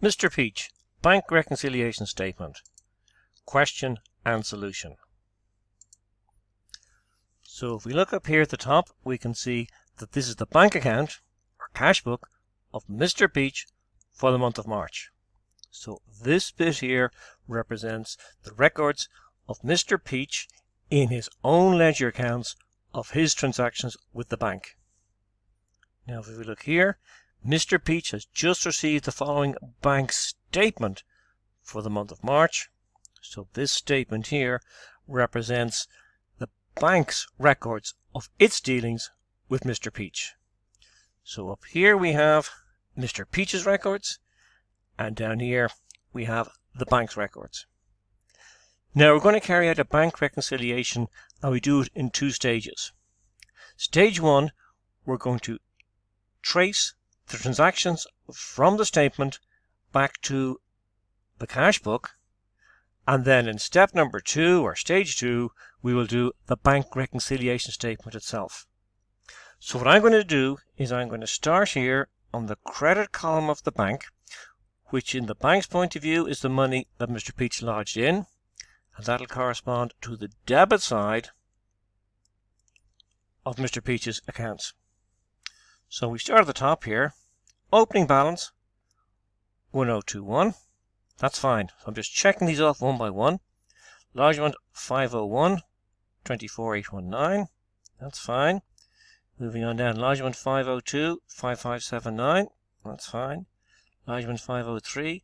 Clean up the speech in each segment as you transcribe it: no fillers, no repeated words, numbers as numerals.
Mr. Peach, Bank Reconciliation Statement. Question and solution. So if we look up here at the top, we can see that this is the bank account, or cash book, of Mr. Peach for the month of March. So this bit here represents the records of Mr. Peach in his own ledger accounts of his transactions with the bank. Now if we look here, Mr. Peach has just received the following bank statement for the month of March. So this statement here represents the bank's records of its dealings with Mr. Peach. So up here we have Mr. Peach's records, and down here we have the bank's records. Now we're going to carry out a bank reconciliation, and we do it in two stages. Stage one, we're going to trace the transactions from the statement back to the cash book, and then in step number 2, or stage 2, we will do the bank reconciliation statement itself. So what I'm going to do is I'm going to start here on the credit column of the bank, which in the bank's point of view is the money that Mr. Peach lodged in, and that'll correspond to the debit side of Mr. Peach's accounts. So we start at the top here. Opening balance 1021. That's fine. So I'm just checking these off one by one. Lodgement 501 24819. That's fine. Moving on down, lodgement 502 5579. That's fine. Lodgement 503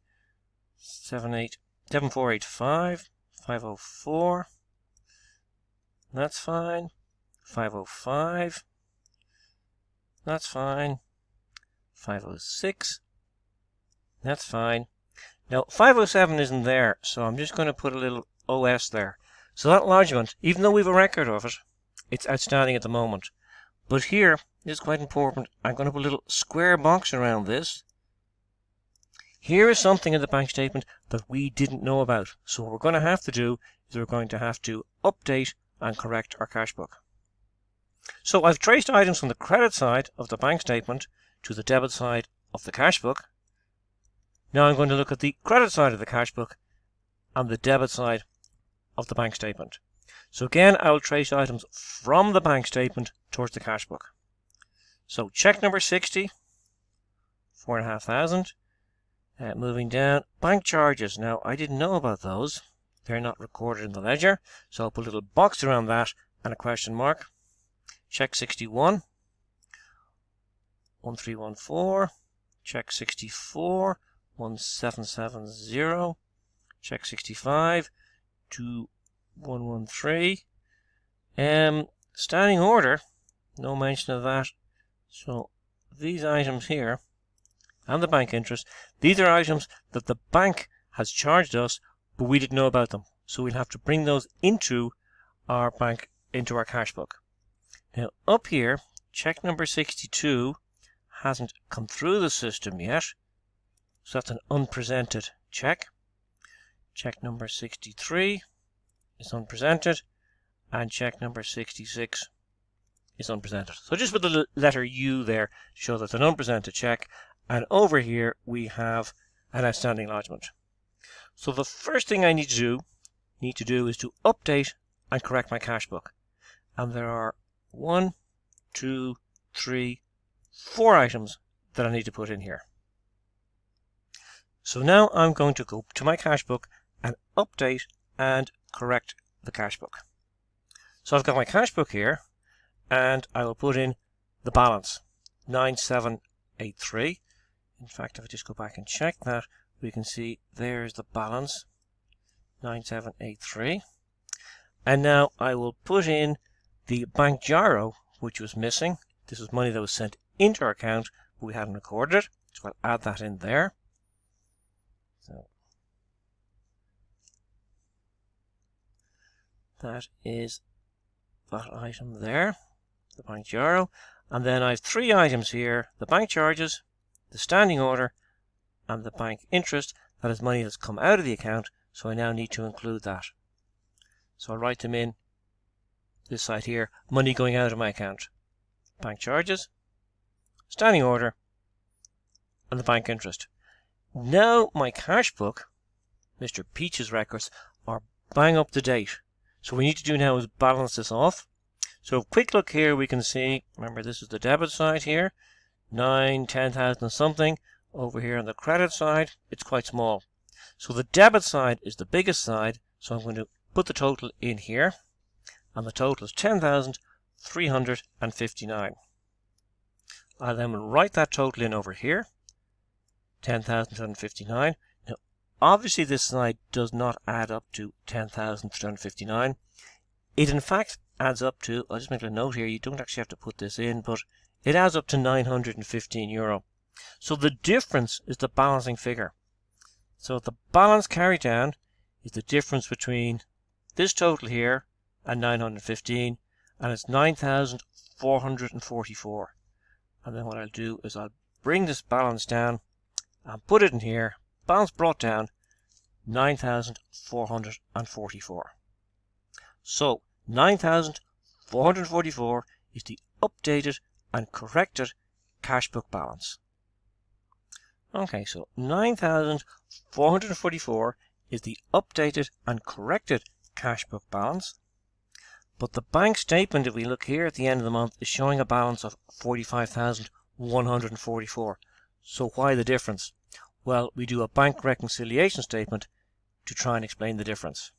7485 504. That's fine. 505. That's fine. 506. That's fine. Now 507 isn't there, so I'm just going to put a little OS there. So that lodgement, even though we have a record of it, it's outstanding at the moment. But here, this is quite important, I'm going to put a little square box around this. Here is something in the bank statement that we didn't know about. So what we're going to have to do is we're going to have to update and correct our cash book. So I've traced items from the credit side of the bank statement to the debit side of the cash book. Now I'm going to look at the credit side of the cash book and the debit side of the bank statement. So again, I will trace items from the bank statement towards the cash book. So check number 60, 4,500. Moving down, bank charges. Now I didn't know about those. They're not recorded in the ledger. So I'll put a little box around that and a question mark. Check 61, 1314. Check 64, 1770. Check 65, 2113. Standing order, no mention of that. So these items here and the bank interest, these are items that the bank has charged us, but we didn't know about them. So we'll have to bring those into our bank, into our cash book. Now up here, check number 62 hasn't come through the system yet. So that's an unpresented check. Check number 63 is unpresented, and check number 66 is unpresented. So just put the letter U there to show that it's an unpresented check, and over here we have an outstanding lodgement. So the first thing I need to do is to update and correct my cash book. And there are 1, 2, 3, 4 items that I need to put in here. So now I'm going to go to my cash book and update and correct the cash book. So I've got my cash book here, and I will put in the balance 9783. In fact, if I just go back and check that, we can see there's the balance 9783. And now I will put in the bank gyro, which was missing. This was money that was sent into our account, but we hadn't recorded it, so I'll add that in there. So that is that item there, the bank gyro. And then I have 3 items here: the bank charges, the standing order, and the bank interest. That is money that's come out of the account, so I now need to include that. So I'll write them in this side here: money going out of my account, bank charges, standing order, and the bank interest. Now my cash book, Mr. Peach's records, are bang up to date. So what we need to do now is balance this off. So a quick look here, we can see, remember this is the debit side here, 10,000 and something. Over here on the credit side, it's quite small. So the debit side is the biggest side, so I'm going to put the total in here, and the total is 10,359. I'll then write that total in over here, 10,359. Now, obviously this side does not add up to 10,359. It in fact adds up to, I'll just make a note here, you don't actually have to put this in, but it adds up to €915. So the difference is the balancing figure. So the balance carried down is the difference between this total here and 915, and it's 9,444. And then what I'll do is I'll bring this balance down and put it in here. Balance brought down, 9,444. So 9,444 is the updated and corrected cash book balance. Okay, so 9,444 is the updated and corrected cash book balance. But the bank statement, if we look here at the end of the month, is showing a balance of 45,144. So why the difference? Well, we do a bank reconciliation statement to try and explain the difference.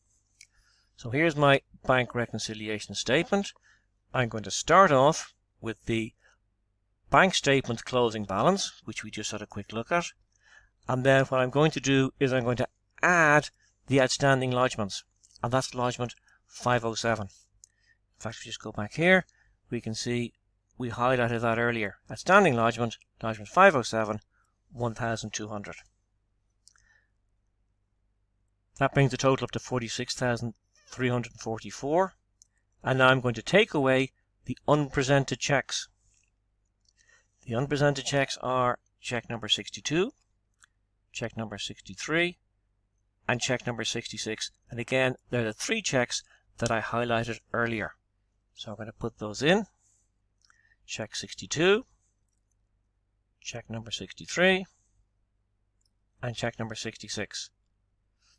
So here's my bank reconciliation statement. I'm going to start off with the bank statement closing balance, which we just had a quick look at. And then what I'm going to do is I'm going to add the outstanding lodgements. And that's lodgement 507. In fact, if we just go back here, we can see we highlighted that earlier. Outstanding lodgement 507, 1,200. That brings the total up to 46,344. And now I'm going to take away the unpresented checks. The unpresented checks are check number 62, check number 63, and check number 66. And again, they're the three checks that I highlighted earlier. So I'm going to put those in. Check 62, check number 63, and check number 66.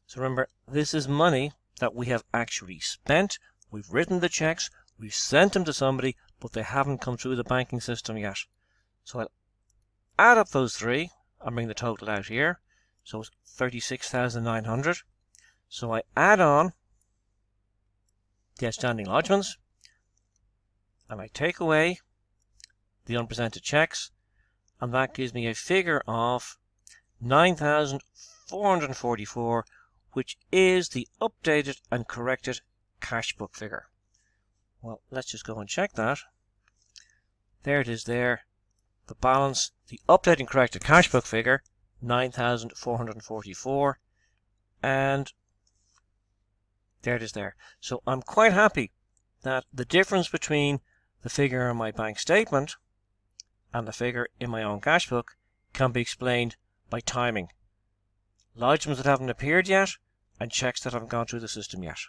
So remember, this is money that we have actually spent. We've written the checks, we've sent them to somebody, but they haven't come through the banking system yet. So I'll add up those three and bring the total out here. So it's 36,900. So I add on the outstanding lodgements, and I take away the unpresented checks, and that gives me a figure of 9,444, which is the updated and corrected cash book figure. Well, let's just go and check that. There it is there. The balance, the updated and corrected cash book figure, 9,444, and there it is there. So I'm quite happy that the difference between the figure in my bank statement and the figure in my own cash book can be explained by timing. Lodgements that haven't appeared yet and checks that haven't gone through the system yet.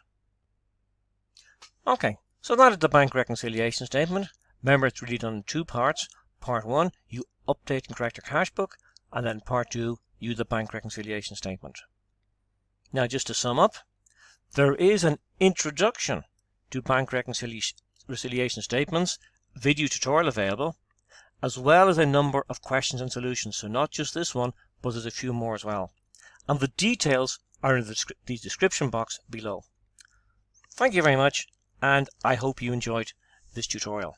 Okay, so that is the bank reconciliation statement. Remember, it's really done in two parts. Part 1, you update and correct your cash book, and then Part 2, you do the bank reconciliation statement. Now, just to sum up, there is an introduction to bank reconciliation statements video tutorial available, as well as a number of questions and solutions. So not just this one, but there's a few more as well. And the details are in the description box below. Thank you very much, and I hope you enjoyed this tutorial.